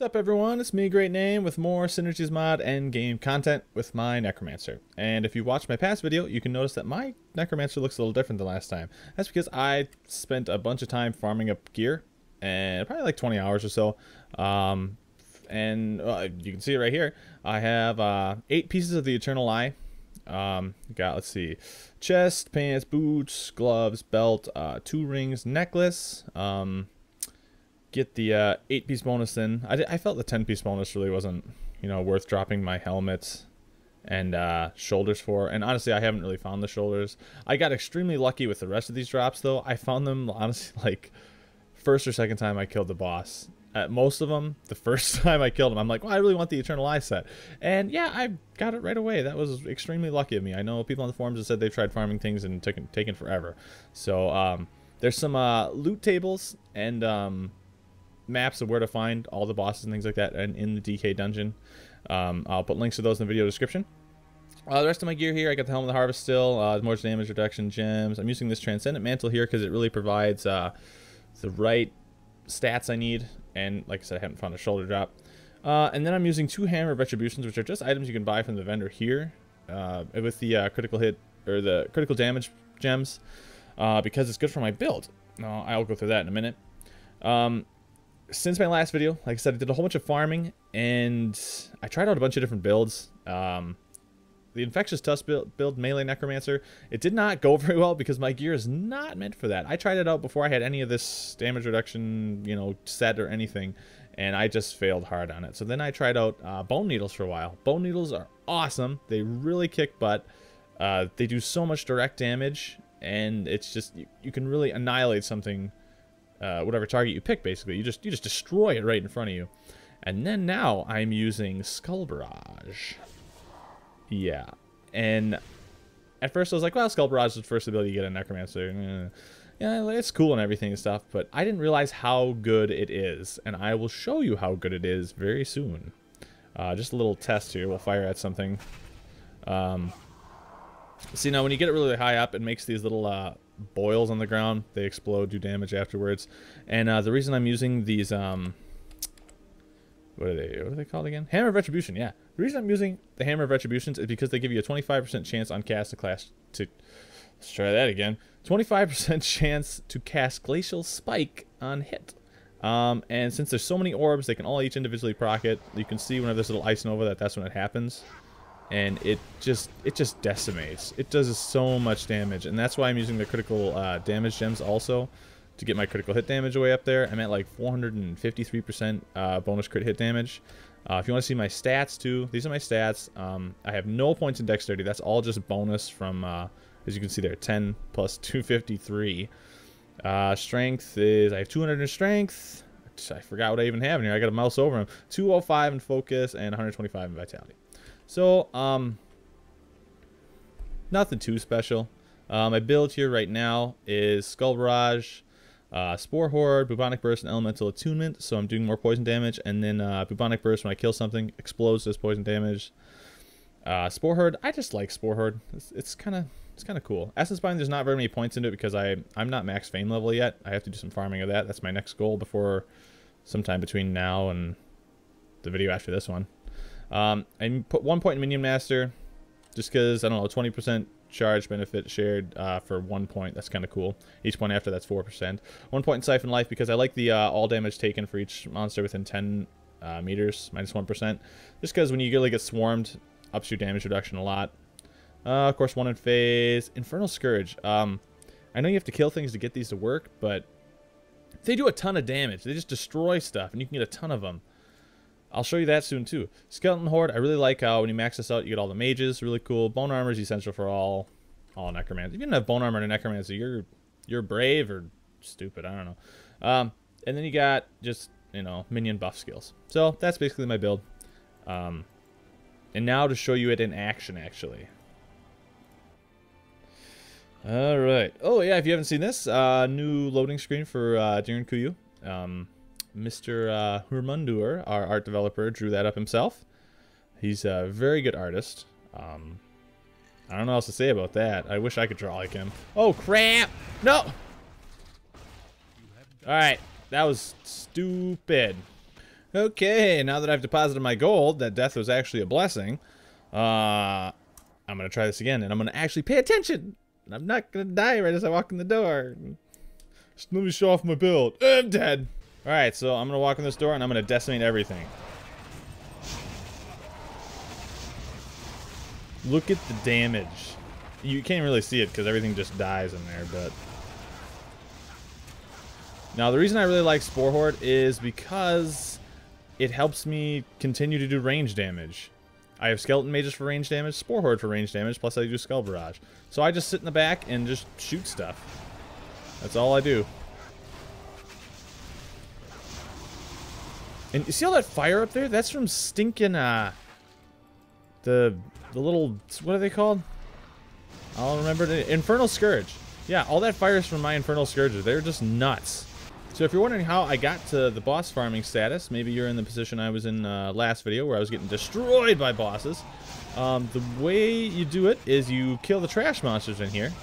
What's up everyone, it's me, GreatName, with more Synergies Mod endgame content with my Necromancer. And if you watched my past video, you can notice that my Necromancer looks a little different than last time. That's because I spent a bunch of time farming up gear, and probably like 20 hours or so. You can see it right here. I have 8 pieces of the Eternal Eye. Got, let's see, chest, pants, boots, gloves, belt, 2 rings, necklace, get the 8-piece bonus in. I felt the 10-piece bonus really wasn't, worth dropping my helmet and shoulders for. And honestly, I haven't really found the shoulders. I got extremely lucky with the rest of these drops, though. I found them, honestly, like, first or second time I killed the boss. At most of them, the first time I killed him, I'm like, well, I really want the Eternal Eye set. And yeah, I got it right away. That was extremely lucky of me. I know people on the forums have said they've tried farming things and taken forever. So there's some loot tables and maps of where to find all the bosses and things like that and in the DK dungeon. I'll put links to those in the video description. The rest of my gear here, I got the Helm of the Harvest still, more damage reduction gems. I'm using this Transcendent Mantle here because it really provides the right stats I need. And like I said, I haven't found a shoulder drop. And then I'm using 2 Hammer of Retributions, which are just items you can buy from the vendor here with the critical hit or the critical damage gems because it's good for my build. I'll go through that in a minute. Since my last video, like I said, I did a whole bunch of farming, and I tried out a bunch of different builds. The Infectious Tusk build, Melee Necromancer, it did not go very well because my gear is not meant for that. I tried it out before I had any of this damage reduction, set or anything, and I just failed hard on it. So then I tried out Bone Needles for a while. Bone Needles are awesome. They really kick butt. They do so much direct damage, and it's just, you can really annihilate something. Whatever target you pick, basically, you just destroy it right in front of you. And then now I'm using Skull Barrage. Yeah, and at first I was like, well, Skull Barrage is the first ability you get in Necromancer. Yeah, it's cool and everything and stuff, but I didn't realize how good it is, and I will show you how good it is very soon. Just a little test here. We'll fire at something. See, now when you get it really high up, it makes these little boils on the ground. They explode, do damage afterwards. And the reason I'm using these, what are they called again? Hammer of Retribution, yeah. The reason I'm using the Hammer of Retributions is because they give you a 25% chance on cast to let's try that again. 25% chance to cast Glacial Spike on hit. And since there's so many orbs, they can all each individually proc it. You can see whenever there's a little Ice Nova that's when it happens. And it just decimates. It does so much damage, and that's why I'm using the critical damage gems also to get my critical hit damage way up there. I'm at like 453% bonus crit hit damage. If you want to see my stats too, these are my stats. I have no points in dexterity. That's all just bonus from, as you can see there, 10 plus 253. Strength is, I have 200 in strength. I forgot what I even have in here. I got to mouse over them. 205 in focus and 125 in vitality. So, nothing too special. My build here right now is Skull Barrage, Spore Horde, Bubonic Burst, and Elemental Attunement. So I'm doing more poison damage, and then Bubonic Burst, when I kill something, explodes as poison damage. Spore Horde, I just like Spore Horde. It's kind of cool. Essence Bind, there's not very many points into it because I'm not max Fame level yet. I have to do some farming of that. That's my next goal before sometime between now and the video after this one. I put 1 point in Minion Master, just because, I don't know, 20% charge benefit shared for 1 point. That's kind of cool. Each point after, that's 4%. 1 point in Siphon Life, because I like the all damage taken for each monster within 10 meters, minus 1%. Just because when you really get swarmed, ups your damage reduction a lot. Of course, 1 in Phase. Infernal Scourge. I know you have to kill things to get these to work, but they do a ton of damage. They just destroy stuff, and you can get a ton of them. I'll show you that soon too. Skeleton Horde, I really like how when you max this out, you get all the mages. Really cool. Bone Armor is essential for all Necromancers. If you didn't have Bone Armor and a Necromancer, you're brave or stupid. I don't know. And then you got just, minion buff skills. So that's basically my build. And now to show you it in action, actually. All right. Oh yeah, if you haven't seen this, new loading screen for Darren Kuyu. Mr. Hermundur, our art developer, drew that up himself. He's a very good artist. I don't know what else to say about that. I wish I could draw like him. Oh, crap! No! Alright, that was stupid. Okay, now that I've deposited my gold, that death was actually a blessing. I'm gonna try this again, and I'm gonna actually pay attention. And I'm not gonna die right as I walk in the door. Just let me show off my build. I'm dead. Alright, so I'm gonna walk in this door, and I'm gonna decimate everything. Look at the damage. You can't really see it because everything just dies in there, but... Now, the reason I really like Spore Horde is because it helps me continue to do range damage. I have Skeleton Mages for range damage, Spore Horde for range damage, plus I do Skull Barrage. So I just sit in the back and just shoot stuff. That's all I do. And you see all that fire up there? That's from stinking, the little, what are they called? I'll remember the Infernal Scourge. Yeah, all that fire is from my Infernal Scourges. They're just nuts. So if you're wondering how I got to the boss farming status, maybe you're in the position I was in last video where I was getting destroyed by bosses. The way you do it is you kill the trash monsters in here,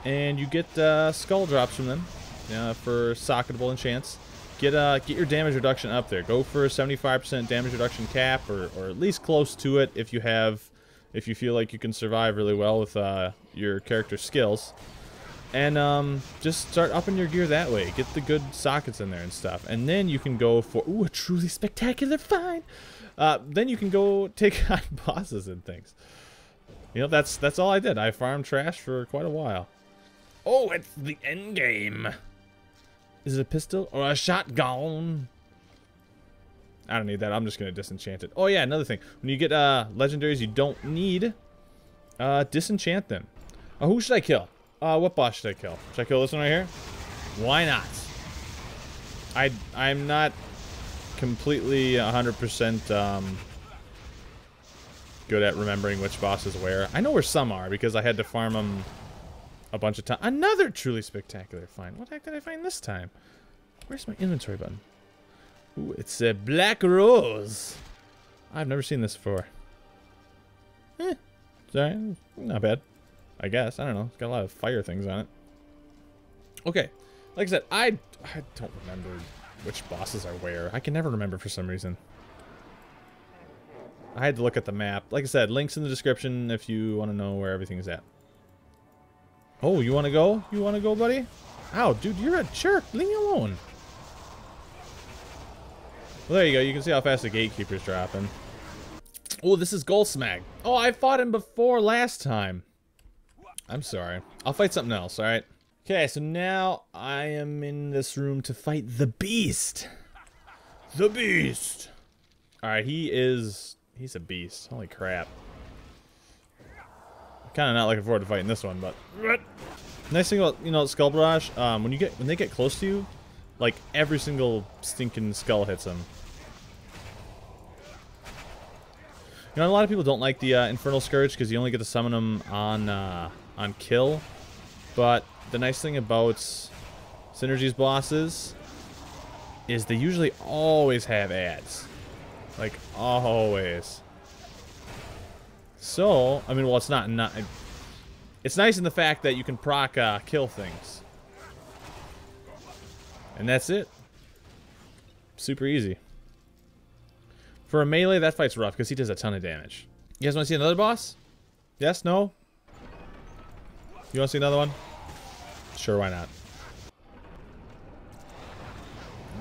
and you get skull drops from them for socketable enchants. Get your damage reduction up there. Go for a 75% damage reduction cap, or at least close to it if you feel like you can survive really well with your character's skills. And just start upping your gear that way. Get the good sockets in there and stuff. And then you can go for, ooh, a truly spectacular find. Then you can go take on bosses and things. You know, that's all I did. I farmed trash for quite a while. Oh, it's the endgame. Is it a pistol or a shotgun? I don't need that. I'm just going to disenchant it. Oh, yeah, another thing. When you get legendaries you don't need, disenchant them. Oh, who should I kill? What boss should I kill? Should I kill this one right here? Why not? I'm not completely 100% good at remembering which bosses where. I know where some are because I had to farm them a bunch of times. Another truly spectacular find. What the heck did I find this time? Where's my inventory button? Ooh, it's a black rose. I've never seen this before. Sorry, not bad. I guess. I don't know. It's got a lot of fire things on it. Okay. Like I said, I don't remember which bosses are where. I can never remember for some reason. I had to look at the map. Like I said, links in the description if you want to know where everything's at. Oh, you want to go? You want to go, buddy? Ow, dude, you're a jerk. Leave me alone. Well, there you go. You can see how fast the Gatekeeper's dropping. Oh, this is Goldsmag. Oh, I fought him before last time. I'm sorry. I'll fight something else, alright? Okay, so now I am in this room to fight the Beast. The Beast! Alright, he's a beast. Holy crap. I'm kinda not looking forward to fighting this one, but... Nice thing about, you know, Skull Barrage, when they get close to you, like, every single stinking skull hits them. You know, a lot of people don't like the Infernal Scourge because you only get to summon them on kill, but the nice thing about Synergies bosses is they usually always have ads. Like, always. So, I mean, well, it's not it's nice in the fact that you can proc kill things. And that's it. Super easy. For a melee, that fight's rough because he does a ton of damage. You guys want to see another boss? Yes? No? You want to see another one? Sure, why not?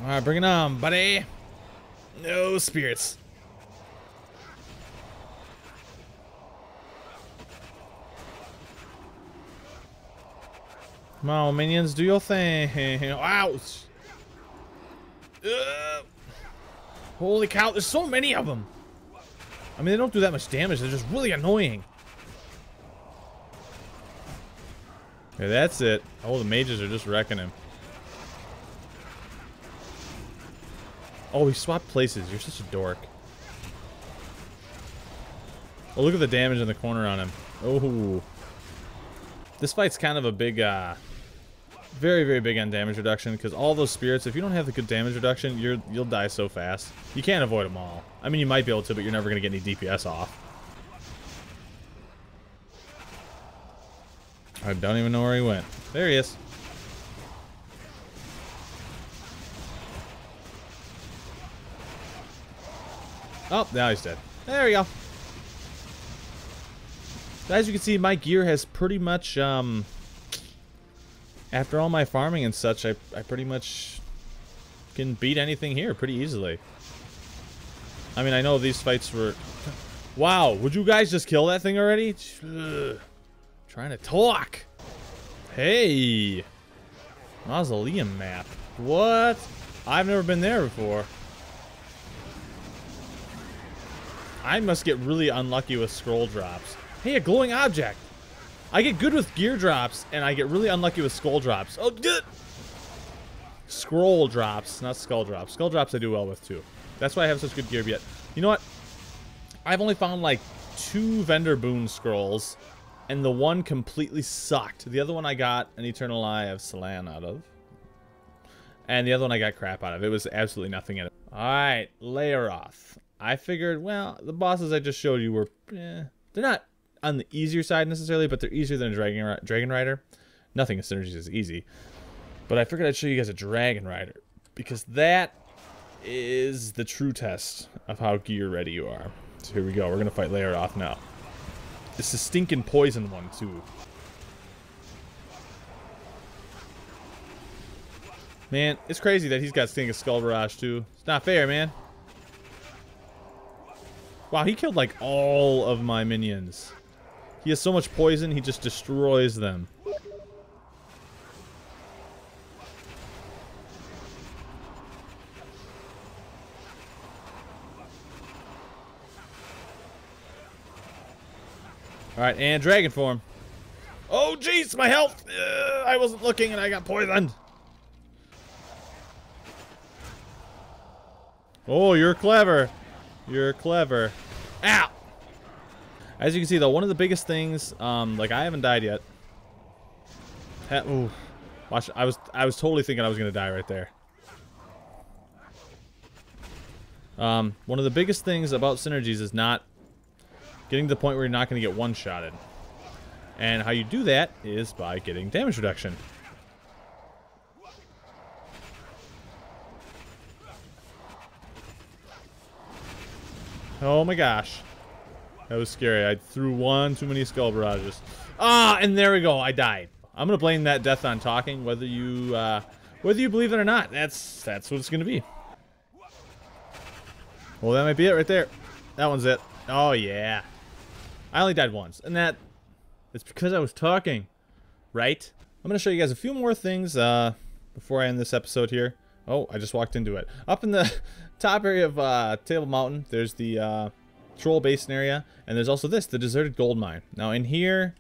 Alright, bring it on, buddy. No spirits. Come on, minions, do your thing. Ouch! Holy cow, there's so many of them! I mean, they don't do that much damage, they're just really annoying. Okay, that's it. Oh, the mages are just wrecking him. Oh, he swapped places. You're such a dork. Oh, look at the damage in the corner on him. Oh. This fight's kind of a big, very, very big on damage reduction, because all those spirits, if you don't have the good damage reduction, you'll die so fast. You can't avoid them all. I mean, you might be able to, but you're never going to get any DPS off. I don't even know where he went. There he is. Oh, now he's dead. There we go. As you can see, my gear has pretty much, after all my farming and such, I pretty much can beat anything here pretty easily. I mean, I know these fights were... Wow, would you guys just kill that thing already? Ugh. Trying to talk. Hey. Mausoleum map. What? I've never been there before. I must get really unlucky with scroll drops. Hey, a glowing object. I get good with gear drops, and I get really unlucky with skull drops. Oh, good. Scroll drops, not skull drops. Skull drops I do well with, too. That's why I have such good gear yet. You know what? I've only found, like, 2 vendor boon scrolls, and the one completely sucked. The other one I got an Eternal Eye of Salan out of. And the other one I got crap out of. It was absolutely nothing in it. Alright, Laeroth. I figured, well, the bosses I just showed you were, they're not on the easier side necessarily, but they're easier than a Dragon Rider. Nothing in Synergies is easy. But I figured I'd show you guys a Dragon Rider, because that is the true test of how gear ready you are. So here we go, we're gonna fight Laeroth now. It's a stinking poison one too. Man, it's crazy that he's got stinking Skull Barrage too. It's not fair, man. Wow, he killed like all of my minions. He has so much poison, he just destroys them. Alright, and dragon form. Oh, jeez, my health! I wasn't looking and I got poisoned. Oh, you're clever. You're clever. Ow! As you can see, though, one of the biggest things, like I haven't died yet. Ooh, watch! I was totally thinking I was gonna die right there. One of the biggest things about Synergies is not getting to the point where you're not gonna get one-shotted, and how you do that is by getting damage reduction. Oh my gosh. That was scary. I threw one too many skull barrages. Ah, and there we go. I died. I'm gonna blame that death on talking, whether you believe it or not. That's what it's gonna be. Well, that might be it right there. That one's it. Oh yeah. I only died once, and it's because I was talking, right? I'm gonna show you guys a few more things before I end this episode here. Oh, I just walked into it. Up in the top area of Table Mountain, there's the troll basin area, and there's also this, the deserted gold mine. Now in here,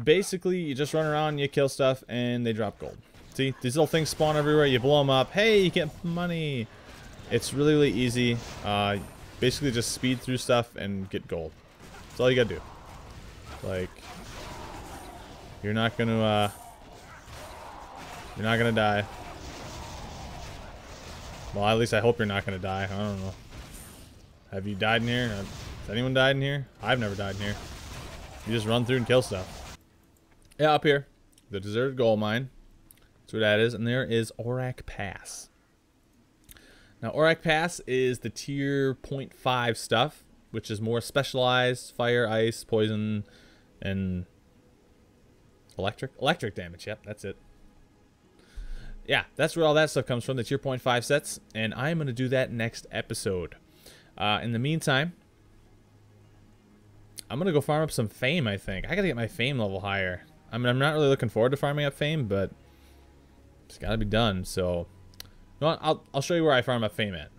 basically you just run around, you kill stuff, and they drop gold. See, these little things spawn everywhere, you blow them up, hey, you get money. It's really, really easy. Basically just speed through stuff and get gold. That's all you gotta do. Like, you're not gonna die. Well, at least I hope you're not gonna die. I don't know. Have you died in here? Has anyone died in here? I've never died in here. You just run through and kill stuff. Yeah, up here. The deserted gold mine. That's what that is. And there is Aurak Pass. Now, Aurak Pass is the tier 0.5 stuff, which is more specialized fire, ice, poison, and electric damage. Yep, that's it. Yeah, that's where all that stuff comes from, the tier 0.5 sets, and I'm going to do that next episode. In the meantime, I'm going to go farm up some fame, I think. I got to get my fame level higher. I mean, I'm not really looking forward to farming up fame, but it's got to be done, so... You know what? I'll show you where I farm up fame at.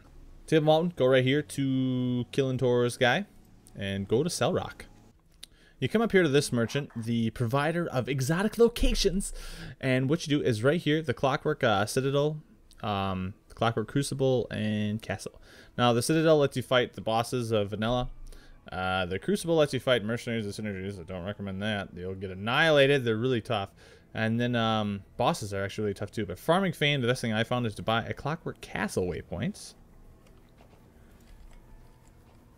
Table Mountain, go right here to Killentor's guy, and go to Cell Rock. You come up here to this merchant, the provider of exotic locations, and what you do is right here, the Clockwork Citadel, the Clockwork Crucible, and Castle. Now, the Citadel lets you fight the bosses of Vanilla. The Crucible lets you fight mercenaries and synergies. I don't recommend that. You'll get annihilated. They're really tough. And then bosses are actually really tough too. But farming fame, the best thing I found is to buy a Clockwork Castle waypoints.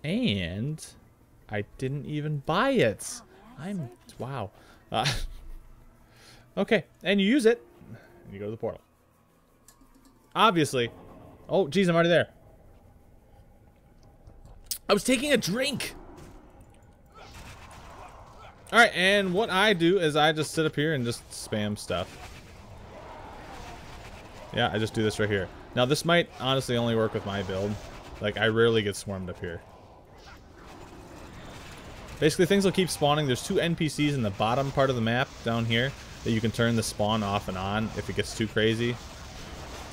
And I didn't even buy it. Wow. Okay, and you use it, and you go to the portal. Obviously. Oh, geez, I'm already there. I was taking a drink. Alright, and what I do is I just sit up here and just spam stuff. Yeah, I just do this right here. Now this might honestly only work with my build. Like, I rarely get swarmed up here. Basically, things will keep spawning. There's 2 NPCs in the bottom part of the map down here that you can turn the spawn off and on if it gets too crazy.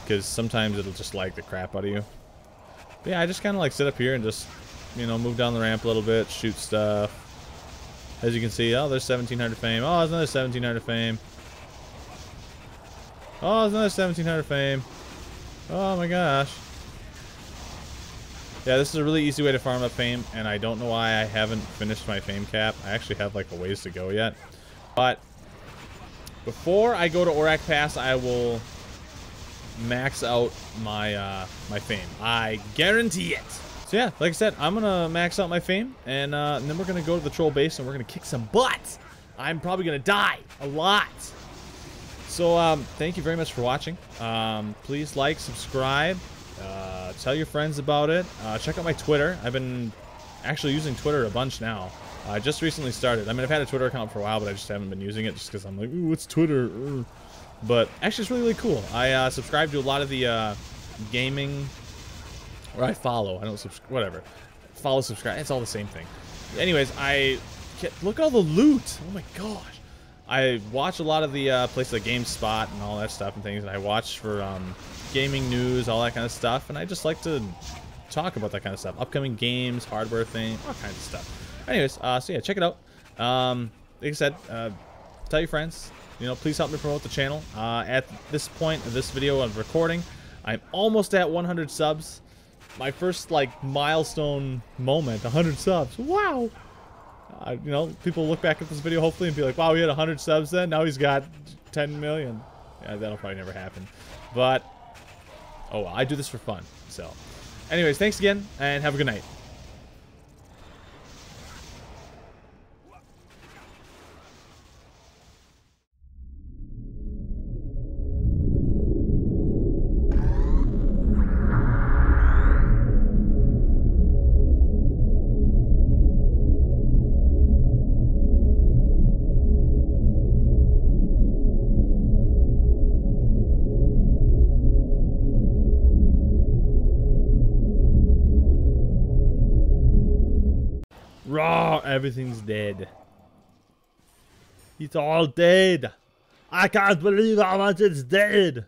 Because sometimes it'll just lag the crap out of you. But yeah, I just kind of like sit up here and just, you know, move down the ramp a little bit, shoot stuff. As you can see, oh, there's 1700 fame. Oh, there's another 1700 fame. Oh, there's another 1700 fame. Oh my gosh. Yeah, this is a really easy way to farm up fame, and I don't know why I haven't finished my fame cap. I actually have like a ways to go yet. But before I go to Orak Pass, I will max out my my fame. I guarantee it. So yeah, like I said, I'm gonna max out my fame, and then we're gonna go to the troll base and we're gonna kick some butt. I'm probably gonna die a lot. So thank you very much for watching. Please like, subscribe, tell your friends about it. Check out my Twitter. I've been actually using Twitter a bunch now. I just recently started. I mean, I've had a Twitter account for a while, but I just haven't been using it just because I'm like, ooh, what's Twitter? But actually, it's really, really cool. I subscribe to a lot of the gaming, or I follow. I don't subscribe. Whatever. Follow, subscribe. It's all the same thing. Anyways, look at all the loot. Oh my gosh. I watch a lot of the places like GameSpot and all that stuff and things, and I watch for gaming news, all that kind of stuff, and I just like to talk about that kind of stuff. Upcoming games, hardware thing, all kinds of stuff. Anyways, so yeah, check it out. Like I said, tell your friends. You know, please help me promote the channel. At this point of this video of recording, I'm almost at 100 subs. My first, like, milestone moment, 100 subs. Wow! You know, people look back at this video hopefully and be like, wow, he had 100 subs then? Now he's got 10 million. Yeah, that'll probably never happen. But, oh well, I do this for fun. So, anyways, thanks again, and have a good night. Raw, everything's dead. It's all dead. I can't believe how much it's dead.